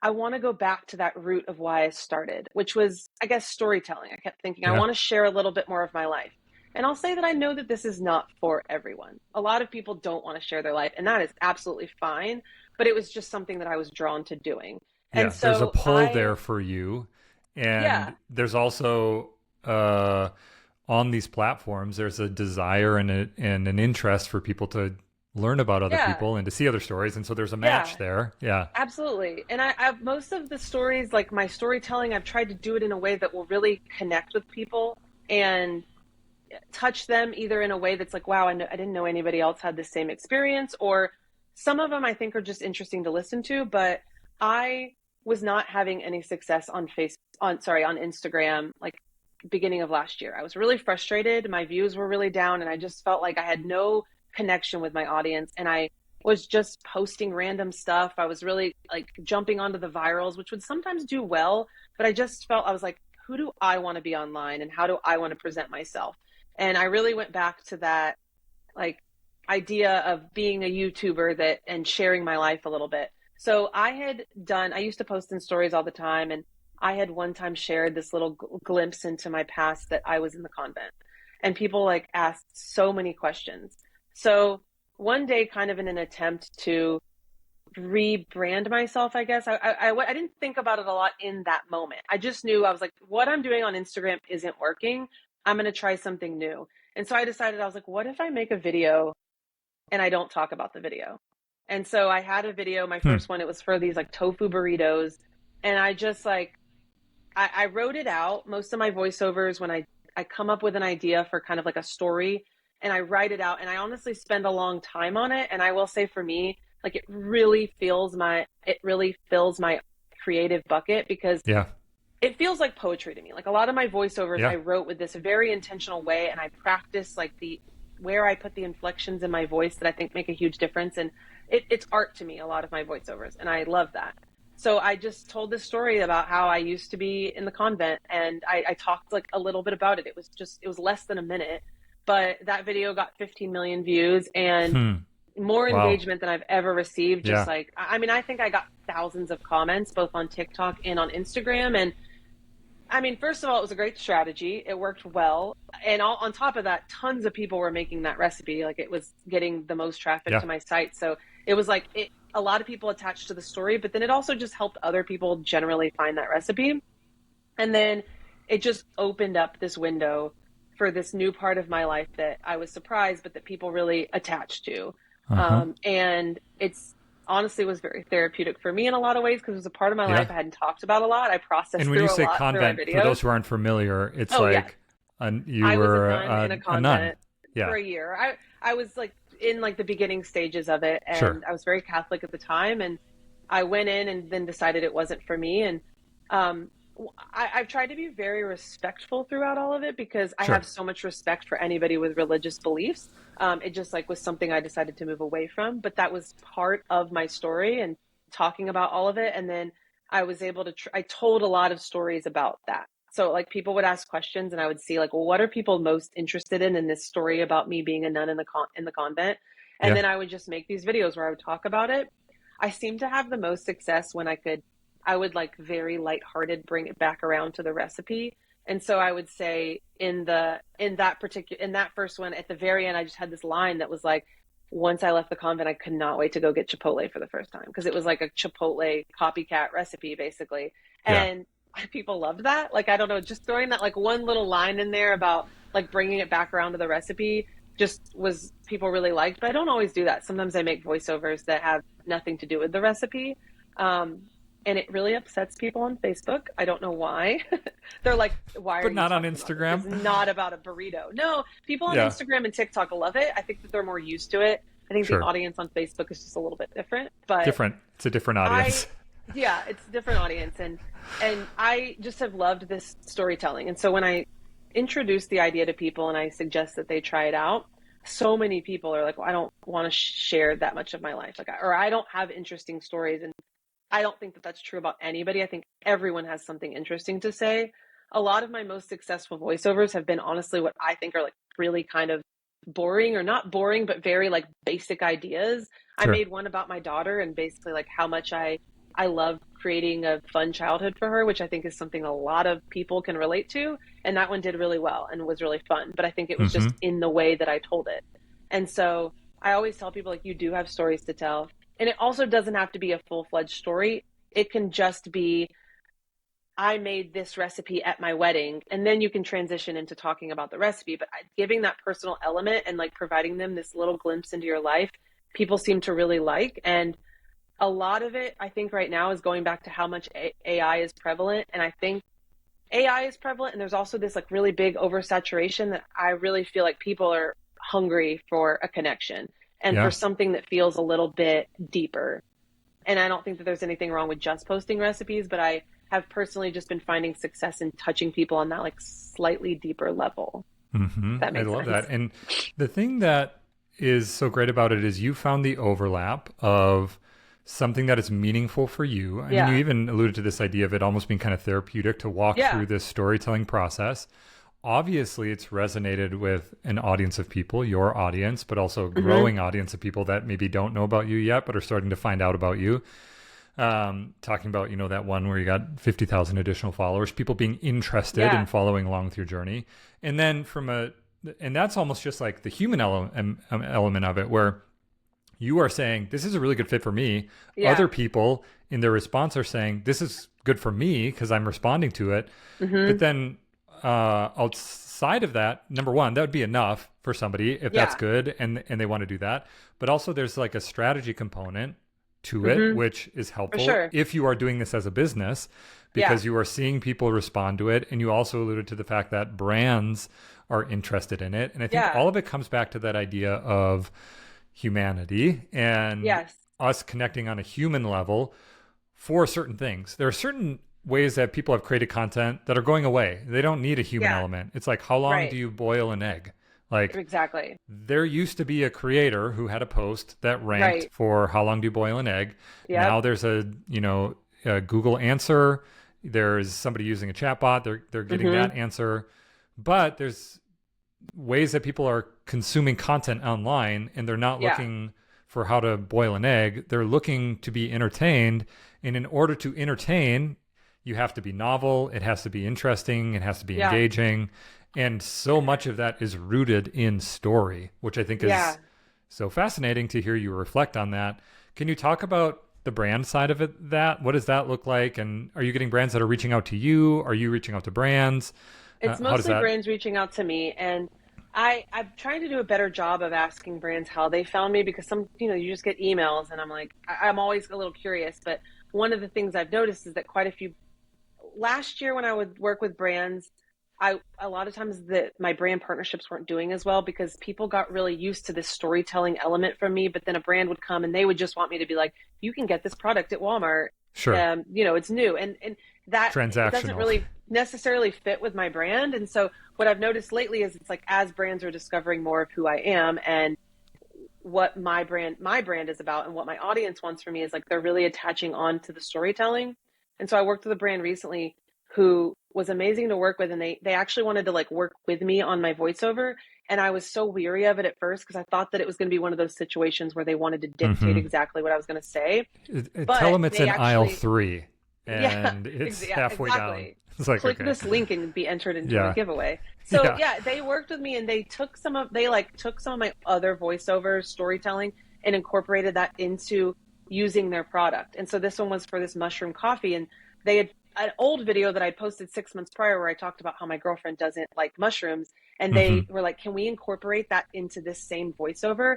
I want to go back to that root of why I started, which was, I guess, storytelling. I kept thinking, I
Yeah.
want to share a little bit more of my life. And I'll say that I know that this is not for everyone. A lot of people don't want to share their life, and that is absolutely fine. But it was just something that I was drawn to doing. And
Yeah, there's a
so
pull there for you.
yeah,
And there's also on these platforms, there's a desire and an interest for people to learn about other
yeah,
people and to see other stories. And so there's a
yeah,
match there. Yeah.
absolutely. And I've most of the stories, like my storytelling, I've tried to do it in a way that will really connect with people. And touch them either in a way that's like, wow, I didn't know anybody else had the same experience, or some of them I think are just interesting to listen to. But I was not having any success on on Instagram, like beginning of last year. I was really frustrated. My views were really down, and I just felt like I had no connection with my audience. And I was just posting random stuff. I was really like jumping onto the virals, which would sometimes do well, but I just felt, I was like, who do I want to be online and how do I want to present myself? And I really went back to that like idea of being a YouTuber that and sharing my life a little bit. So I used to post in stories all the time, and I had one time shared this little glimpse into my past that I was in the convent, and people like asked so many questions. So one day, kind of in an attempt to rebrand myself, I guess, I didn't think about it a lot in that moment. I just knew, I was like, what I'm doing on Instagram isn't working. I'm going to try something new. And so I decided, I was like, what if I make a video and I don't talk about the video? And so I had a video, my
Hmm.
first one, it was for these like tofu burritos. And I just like, I wrote it out. Most of my voiceovers, when I come up with an idea for kind of like a story and I write it out, and I honestly spend a long time on it. And I will say for me, like it really fills my creative bucket, because
Yeah.
it feels like poetry to me. Like a lot of my voiceovers
Yeah.
I wrote with this very intentional way, and I practice like where I put the inflections in my voice that I think make a huge difference. And it's art to me, a lot of my voiceovers, and I love that. So I just told this story about how I used to be in the convent, and I talked like a little bit about it. It was less than a minute, but that video got 15 million views and
Hmm.
more
Wow.
engagement than I've ever received. Just
Yeah.
like, I mean, I think I got thousands of comments both on TikTok and on Instagram. And I mean, first of all, it was a great strategy. It worked well. And on top of that, tons of people were making that recipe. Like it was getting the most traffic
Yeah.
to my site. So it was like a lot of people attached to the story, but then it also just helped other people generally find that recipe. And then it just opened up this window for this new part of my life that I was surprised, but that people really attached to.
Uh-huh.
And it's honestly was very therapeutic for me in a lot of ways, because it was a part of my life
Yeah.
I hadn't talked about a lot. I
And
processed
when you
through a
say
lot through my
convent, for
videos.
those who aren't familiar, it's
Oh yeah,
like you
I was a
were
nun in a
a nun.
convent for
Yeah.
a year. I was like in like the beginning stages of it,
Sure.
and I was very Catholic at the time, and I went in and then decided it wasn't for me. And um, I've tried to be very respectful throughout all of it, because I have
Sure.
so much respect for anybody with religious beliefs. It just like was something I decided to move away from, but that was part of my story and talking about all of it. And then I was able to, I told a lot of stories about that. So like people would ask questions, and I would see like, well, what are people most interested in this story about me being a nun in in the convent? And
Yeah.
then I would just make these videos where I would talk about it. I seemed to have the most success when I would like very lighthearted bring it back around to the recipe. And so I would say in that first one at the very end, I just had this line that was like, once I left the convent, I could not wait to go get Chipotle for the first time, because it was like a Chipotle copycat recipe basically.
Yeah.
And people loved that. Like, I don't know, just throwing that like one little line in there about like bringing it back around to the recipe just was, people really liked. But I don't always do that. Sometimes I make voiceovers that have nothing to do with the recipe. Um, and it really upsets people on Facebook. I don't know why. They're like, why are
But
you
not on
talking about this? It's
Instagram.
not about a burrito. No, people on
Yeah.
Instagram and TikTok love it. I think that they're more used to it. I think the
Sure.
audience on Facebook is just a little bit different. But
Different. It's a different
I,
audience.
yeah, it's a different audience. And I just have loved this storytelling. And so when I introduce the idea to people and I suggest that they try it out, so many people are like, well, I don't want to share that much of my life. Like, or I don't have interesting stories. And I don't think that that's true about anybody. I think everyone has something interesting to say. A lot of my most successful voiceovers have been honestly what I think are like really kind of boring, or not boring, but very like basic ideas. I
Sure.
made one about my daughter and basically like how much I love creating a fun childhood for her, which I think is something a lot of people can relate to. And that one did really well and was really fun. But I think it was
Mm-hmm.
just in the way that I told it. And so I always tell people like, you do have stories to tell. And it also doesn't have to be a full-fledged story. It can just be, I made this recipe at my wedding, and then you can transition into talking about the recipe. But giving that personal element and like providing them this little glimpse into your life, people seem to really like. And a lot of it, I think right now, is going back to how much AI is prevalent. And I think AI is prevalent, and there's also this like really big oversaturation that I really feel like people are hungry for a connection and for
Yeah.
something that feels a little bit deeper. And I don't think that there's anything wrong with just posting recipes, but I have personally just been finding success in touching people on that like slightly deeper level. If that
I
makes
love that.
sense.
And the thing that is so great about it is you found the overlap of something that is meaningful for you. I mean, you
Yeah.
even alluded to this idea of it almost being kind of therapeutic to walk
Yeah.
through this storytelling process. Obviously, it's resonated with an audience of people, your audience, but also a
Hmm.
growing audience of people that maybe don't know about you yet, but are starting to find out about you. Talking about, that one where you got 50,000 additional followers, people being interested in
Yeah.
following along with your journey. And then and that's almost just like the human element of it, where you are saying, this is a really good fit for me. Other
Yeah.
people in their response are saying, this is good for me because I'm responding to it. But
Hmm.
then outside of that, number one, that would be enough for somebody if that's
Yeah.
good and they want to do that. But also there's like a strategy component to it,
Hmm.
which is
For
helpful
sure.
if you are doing this as a business
Yeah.
because you are seeing people respond to it. And you also alluded to the fact that brands are interested in it. And I think all
Yeah.
of it comes back to that idea of humanity and
Yes.
us connecting on a human level for certain things. There are certain ways that people have created content that are going away. They don't need a human
Yeah.
element. It's like, how long do
Right.
you boil an egg? Like,
Exactly.
there used to be a creator who had a post that ranked
Right.
for how long do you boil an egg.
Yep.
Now there's a Google answer. There's somebody using a chatbot. They're getting
Hmm.
that answer. But there's ways that people are consuming content online and they're not
Yeah.
looking for how to boil an egg. They're looking to be entertained. And in order to entertain, you have to be novel. It has to be interesting. It has to be
Yeah.
engaging. And so much of that is rooted in story, which I think is
Yeah.
so fascinating to hear you reflect on that. Can you talk about the brand side of it? What does that look like? And are you getting brands that are reaching out to you? Are you reaching out to brands?
It's
How does
mostly
that?
brands reaching out to me, and I'm trying to do a better job of asking brands how they found me, because you just get emails and I'm like, I'm always a little curious. But one of the things I've noticed is that quite a few last year when I would work with brands, I a lot of times that my brand partnerships weren't doing as well because people got really used to this storytelling element from me. But then a brand would come and they would just want me to be like, you can get this product at Walmart.
Sure.
It's new, and that it doesn't
Transactional.
really necessarily fit with my brand. And so what I've noticed lately is it's like as brands are discovering more of who I am and what my brand is about and what my audience wants from me is like they're really attaching on to the storytelling. And so I worked with a brand recently who was amazing to work with, and they actually wanted to like work with me on my voiceover, and I was so weary of it at first because I thought that it was going to be one of those situations where they wanted to dictate
Mm-hmm.
exactly what I was going to say.
Tell
But
them it's
they
in aisle
actually,
3
yeah,
and it's
yeah,
halfway down.
exactly.
It's like,
Click
okay.
this link and be entered into my
Yeah.
giveaway. So
Yeah.
yeah, they worked with me and they took some of my other voiceover storytelling and incorporated that into using their product. And so this one was for this mushroom coffee, and they had an old video that I posted 6 months prior where I talked about how my girlfriend doesn't like mushrooms, and
Mm-hmm.
they were like, "Can we incorporate that into this same voiceover?"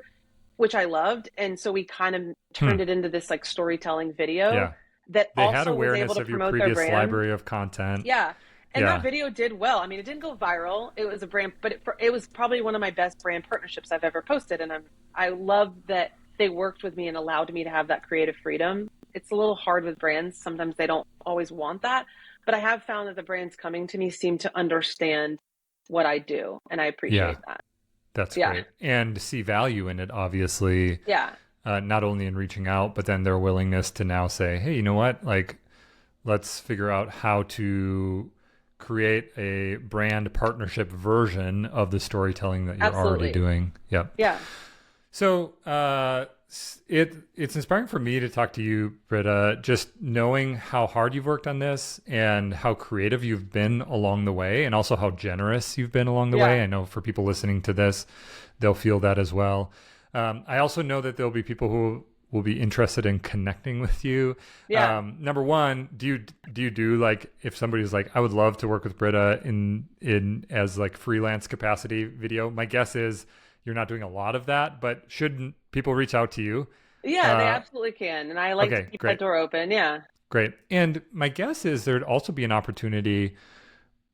Which I loved, and so we kind of
Hmm.
turned it into this like storytelling video
Yeah.
that
They had
also was able
awareness
to
of your
promote their
previous
brand.
library of content.
Yeah. And that
Yeah.
video did well. I mean, it didn't go viral. It was a brand, but it was probably one of my best brand partnerships I've ever posted. And I love that they worked with me and allowed me to have that creative freedom. It's a little hard with brands. Sometimes they don't always want that, but I have found that the brands coming to me seem to understand what I do. And I
Yeah.
appreciate that.
That's
Yeah.
great. And see value in it, obviously,
Yeah.
not only in reaching out, but then their willingness to now say, hey, you know what? Like, let's figure out how to create a brand partnership version of the storytelling that you're already
Absolutely.
doing. Yep.
Yeah.
So it's inspiring for me to talk to you, Britta, just knowing how hard you've worked on this and how creative you've been along the way, and also how generous you've been along the way.
Yeah.
I know for people listening to this, they'll feel that as well. I also know that there'll be people who will be interested in connecting with you.
Yeah.
Number one, do you do like if somebody's like, I would love to work with Britta in as like freelance capacity video? My guess is you're not doing a lot of that, but shouldn't people reach out to you?
Yeah, they
Uh,
absolutely can. And I like to
okay,
keep that
great,
door open. Yeah.
great. And my guess is there'd also be an opportunity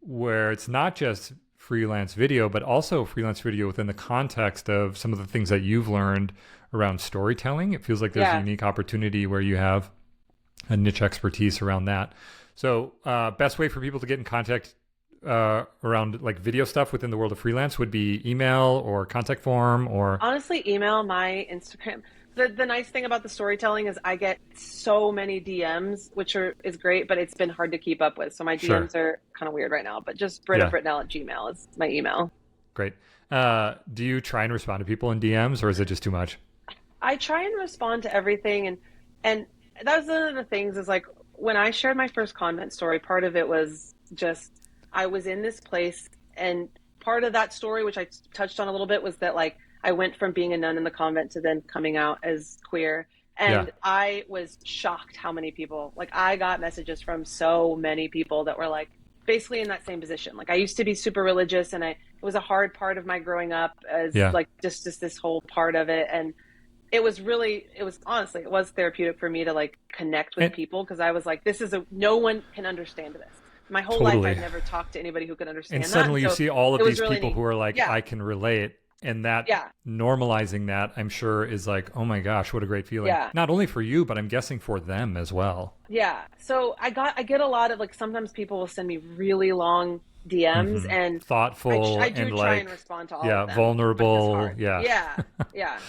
where it's not just freelance video, but also freelance video within the context of some of the things that you've learned around storytelling. It feels like there's a
Yeah.
unique opportunity where you have a niche expertise around that. So best way for people to get in contact around like video stuff within the world of freelance would be email or contact form or
Honestly, email my Instagram. The nice thing about the storytelling is I get so many DMs, is great, but it's been hard to keep up with. So my
sure.
DMs are kind of weird right now, but just Brita
Yeah,
Britnell at Gmail is my email.
great. Do you try and respond to people in DMs or is it just too much?
I try and respond to everything, and that was one of the things is like when I shared my first convent story, part of it was just I was in this place, and part of that story, which I touched on a little bit, was that like I went from being a nun in the convent to then coming out as queer.
Yeah,
And I was shocked how many people, like I got messages from so many people that were like basically in that same position. Like I used to be super religious, and it was a hard part of my growing up as
yeah.
like just this whole part of it. And it was honestly, it was therapeutic for me to like connect with
And
people, because I was like, no one can understand this. My whole life I'd
totally.
never talked to anybody who could
And
understand that. And
suddenly you
so
see all
it
of
was
these
really
people
neat.
who are like,
Yeah.
I can relate. And that
Yeah.
normalizing that, I'm sure, is like, oh my gosh, what a great feeling.
Yeah.
Not only for you, but I'm guessing for them as well.
Yeah. So I get a lot of like, sometimes people will send me really long DMs, and
Thoughtful
I do
and
try and
like,
respond to all
yeah,
of them, but it's
vulnerable.
hard.
Yeah.
Yeah.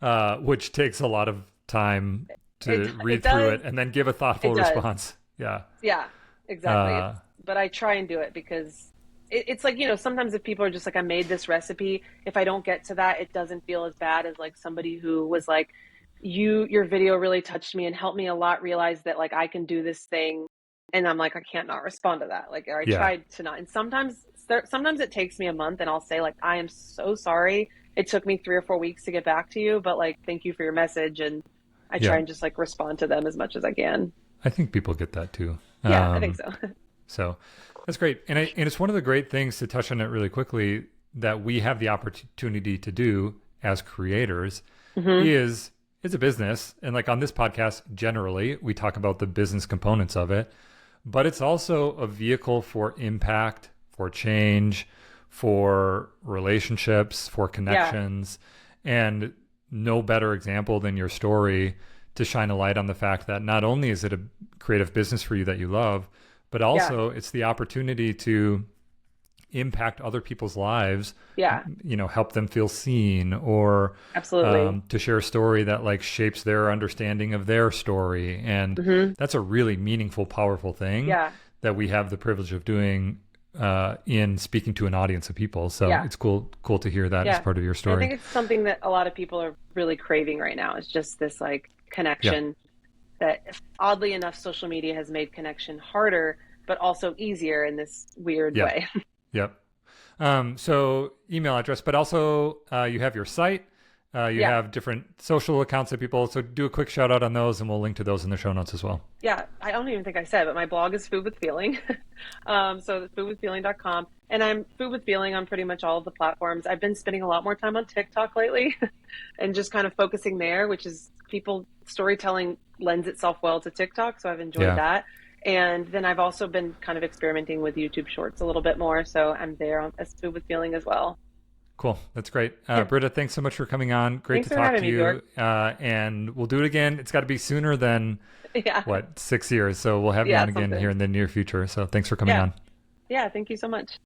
Yeah.
Which takes a lot of time to
It
read through
does.
it and then give a thoughtful
It does.
response. Yeah.
Yeah, exactly.
Uh,
But I try and do it because it's like, sometimes if people are just like, I made this recipe, if I don't get to that, it doesn't feel as bad as like somebody who was like, your video really touched me and helped me a lot realize that like I can do this thing. And I'm like, I can't not respond to that. Like, or I
yeah.
tried to not. And sometimes it takes me a month, and I'll say like, I am so sorry. It took me 3 or 4 weeks to get back to you, but like, thank you for your message. And I
Yeah.
try and just like respond to them as much as I can.
I think people get that too.
Yeah, I think so.
So that's great. And it's one of the great things, to touch on it really quickly, that we have the opportunity to do as creators
Hmm.
is it's a business. And like on this podcast, generally, we talk about the business components of it, but it's also a vehicle for impact, for change, for relationships, for
Yeah.
connections. And no better example than your story to shine a light on the fact that not only is it a creative business for you that you love, but
Yeah.
also it's the opportunity to impact other people's lives,
Yeah.
help them feel seen, or
Absolutely.
to share a story that like shapes their understanding of their story. And
Hmm.
that's a really meaningful, powerful thing
Yeah.
that we have the privilege of doing in speaking to an audience of people. So
Yeah.
it's cool to hear that as
Yeah.
part of your
And I
story.
think it's something that a lot of people are really craving right now. It's just this like
Yeah.
connection that oddly enough, social media has made connection harder, but also easier in this weird
Yeah.
way.
Yep. So email address, but also you have your site. You
Yeah.
have different social accounts of people. So do a quick shout out on those, and we'll link to those in the show notes as well.
Yeah. I don't even think I said, but my blog is Food with Feeling. So it's foodwithfeeling.com. And I'm Food with Feeling on pretty much all of the platforms. I've been spending a lot more time on TikTok lately and just kind of focusing there, which is storytelling lends itself well to TikTok. So I've enjoyed
Yeah.
that. And then I've also been kind of experimenting with YouTube Shorts a little bit more. So I'm there as Food with Feeling as well.
Cool. That's great.
Yeah.
Brita, thanks so much for coming on. Great
Thanks
to
for
talk
having
to
me,
you.
Bjork.
And we'll do it again. It's got to be sooner than,
Yeah.
6 years. So we'll have you
Yeah,
on again
something.
here in the near future. So thanks for coming
Yeah.
on.
Yeah. Thank you so much.